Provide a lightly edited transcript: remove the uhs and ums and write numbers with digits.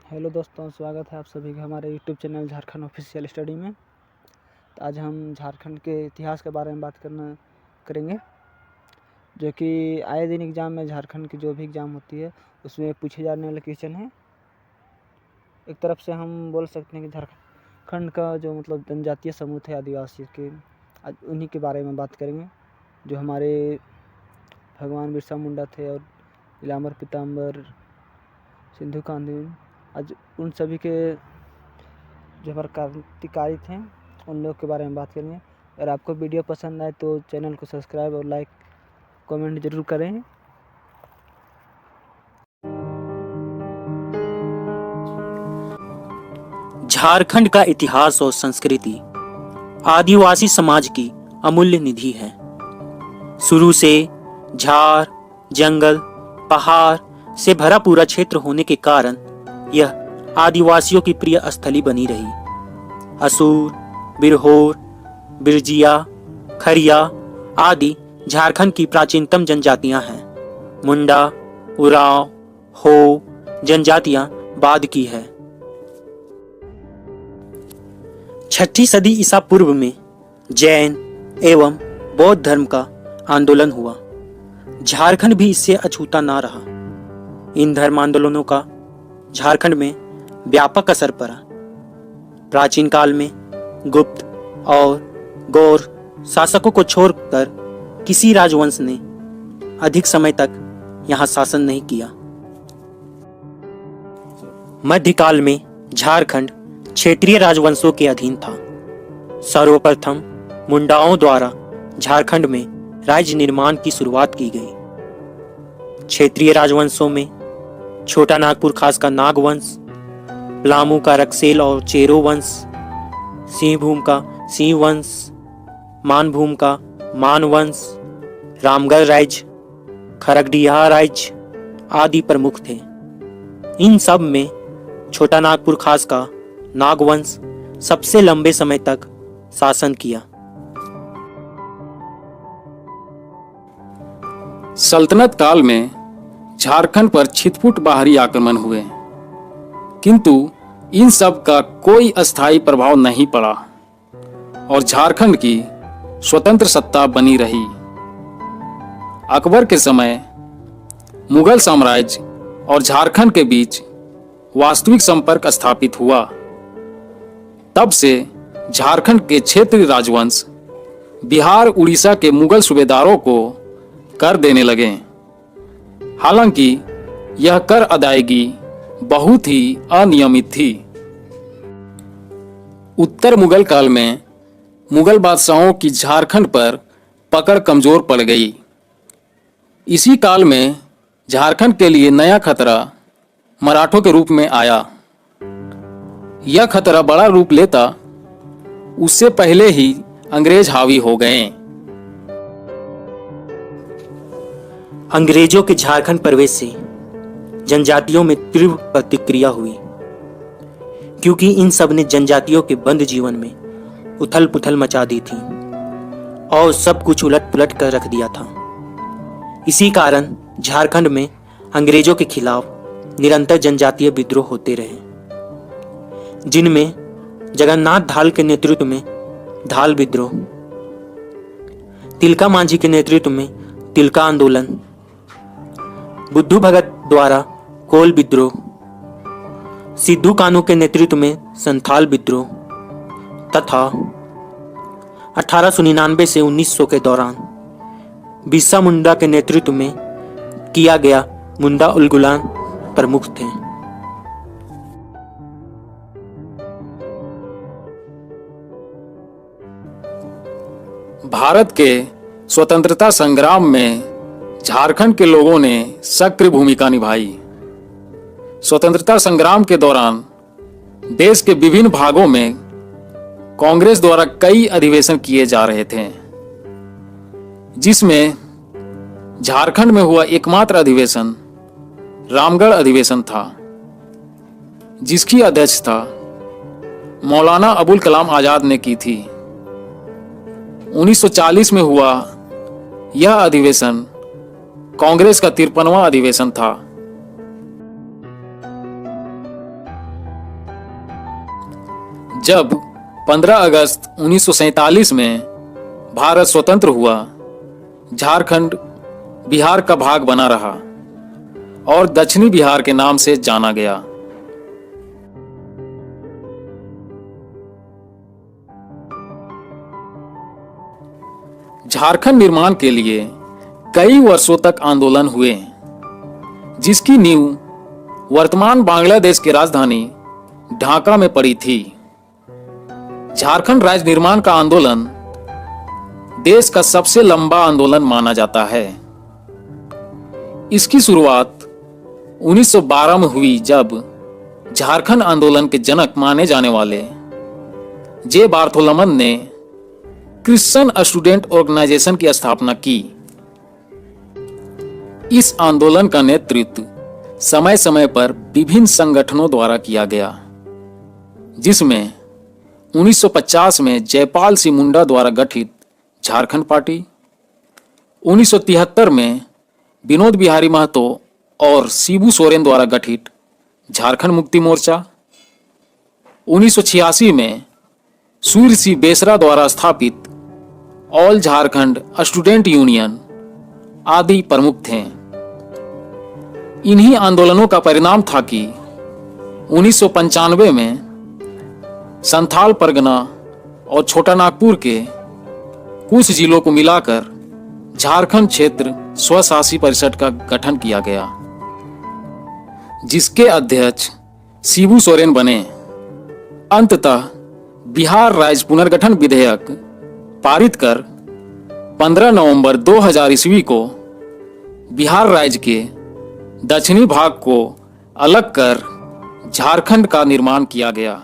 Hello दोस्तों, स्वागत है आप सभी का हमारे YouTube channel Jharkhand official study में। तो आज हम झारखंड के इतिहास के बारे में बात करेंगे, जो कि आए दिन एग्ज़ाम में झारखंड की जो भी एग्ज़ाम होती है उसमें पूछे जाने वाले क्वेश्चन है। एक तरफ से हम बोल सकते हैं कि झारखंड का जो जनजातीय समूह थे आदिवासी के, आज उन्हीं के बारे में बात करेंगे, जो हमारे भगवान बिरसा मुंडा थे और नीलाम्बर पीताम्बर, सिंधु कान्हू, आज उन सभी के जो हमारे क्रांतिकारी थे उन लोग के बारे में बात करेंगे। अगर आपको वीडियो पसंद आए तो चैनल को सब्सक्राइब और लाइक कमेंट जरूर करें। झारखंड का इतिहास और संस्कृति आदिवासी समाज की अमूल्य निधि है। शुरू से झाड़, जंगल, पहाड़ से भरा पूरा क्षेत्र होने के कारण यह आदिवासियों की प्रिय स्थली बनी रही। असुर, बिरहोर, बिरजिया, खरिया आदि झारखंड की प्राचीनतम जनजातियां हैं। मुंडा, उरांव, हो जनजातियां बाद की है। 6ठी सदी ईसा पूर्व में जैन एवं बौद्ध धर्म का आंदोलन हुआ। झारखंड भी इससे अछूता ना रहा। इन धर्म आंदोलनों का झारखंड में व्यापक असर पड़ा। प्राचीन काल में गुप्त और गौर शासकों को छोड़कर किसी राजवंश ने अधिक समय तक यहां शासन नहीं किया। मध्यकाल में झारखंड क्षेत्रीय राजवंशों के अधीन था। सर्वप्रथम मुंडाओं द्वारा झारखंड में राज्य निर्माण की शुरुआत की गई। क्षेत्रीय राजवंशों में छोटा नागपुर खास का नाग वंश, पलामू का रक्सेल और चेरो वंश, सिंहभूम का सिंह वंश, मानभूम का मान वंश, रामगढ़ राज्य, खरगडिहा राज्य आदि प्रमुख थे। इन सब में छोटा नागपुर खास का नागवंश सबसे लंबे समय तक शासन किया। सल्तनत काल में झारखंड पर छिटपुट बाहरी आक्रमण हुए, किंतु इन सब का कोई अस्थायी प्रभाव नहीं पड़ा और झारखंड की स्वतंत्र सत्ता बनी रही। अकबर के समय मुगल साम्राज्य और झारखंड के बीच वास्तविक संपर्क स्थापित हुआ। तब से झारखंड के क्षेत्रीय राजवंश बिहार उड़ीसा के मुगल सूबेदारों को कर देने लगे। हालांकि यह कर अदायगी बहुत ही अनियमित थी। उत्तर मुगल काल में मुगल बादशाहों की झारखंड पर पकड़ कमजोर पड़ गई। इसी काल में झारखंड के लिए नया खतरा मराठों के रूप में आया। यह खतरा बड़ा रूप लेता उससे पहले ही अंग्रेज हावी हो गए। अंग्रेजों के झारखंड प्रवेश से जनजातियों में तीव्र प्रतिक्रिया हुई, क्योंकि इन सब ने जनजातियों के बंद जीवन में उथल पुथल मचा दी थी और सब कुछ उलट पुलट कर रख दिया था। इसी कारण झारखंड में अंग्रेजों के खिलाफ निरंतर जनजातीय विद्रोह होते रहे, जिनमें जगन्नाथ धाल के नेतृत्व में धाल विद्रोह, तिलका मांझी के नेतृत्व में तिलका आंदोलन, बुद्धू भगत द्वारा कोल विद्रोह, सिद्धू कान्हू के नेतृत्व में संथाल विद्रोह तथा 1899 से 1900 के दौरान बिरसा मुंडा के नेतृत्व में किया गया मुंडा उलगुलान प्रमुख थे। भारत के स्वतंत्रता संग्राम में झारखंड के लोगों ने सक्रिय भूमिका निभाई। स्वतंत्रता संग्राम के दौरान देश के विभिन्न भागों में कांग्रेस द्वारा कई अधिवेशन किए जा रहे थे, जिसमें झारखंड में हुआ एकमात्र अधिवेशन रामगढ़ अधिवेशन था, जिसकी अध्यक्षता मौलाना अबुल कलाम आजाद ने की थी। 1940 में हुआ यह अधिवेशन कांग्रेस का 53वां अधिवेशन था। जब 15 अगस्त 1947 में भारत स्वतंत्र हुआ, झारखंड बिहार का भाग बना रहा और दक्षिणी बिहार के नाम से जाना गया। झारखंड निर्माण के लिए कई वर्षों तक आंदोलन हुए, जिसकी नींव वर्तमान बांग्लादेश की राजधानी ढाका में पड़ी थी। झारखंड राज्य निर्माण का आंदोलन देश का सबसे लंबा आंदोलन माना जाता है। इसकी शुरुआत 1912 में हुई, जब झारखंड आंदोलन के जनक माने जाने वाले जे बार्थोलोमन ने क्रिश्चियन स्टूडेंट ऑर्गेनाइजेशन की स्थापना की। इस आंदोलन का नेतृत्व समय समय पर विभिन्न संगठनों द्वारा किया गया, जिसमें 1950 में जयपाल सिंह मुंडा द्वारा गठित झारखंड पार्टी, 1973 में विनोद बिहारी महतो और शिबू सोरेन द्वारा गठित झारखंड मुक्ति मोर्चा, 1986 में सूर्य सिंह बेसरा द्वारा स्थापित ऑल झारखंड स्टूडेंट यूनियन आदि प्रमुख थे। इन्हीं आंदोलनों का परिणाम था कि 1995 में संथाल परगना और छोटा नागपुर के कुछ जिलों को मिलाकर झारखंड क्षेत्र स्वशासी परिषद का गठन किया गया, जिसके अध्यक्ष शिबू सोरेन बने। अंततः बिहार राज्य पुनर्गठन विधेयक पारित कर 15 नवंबर 2000 ईस्वी को बिहार राज्य के दक्षिणी भाग को अलग कर झारखंड का निर्माण किया गया।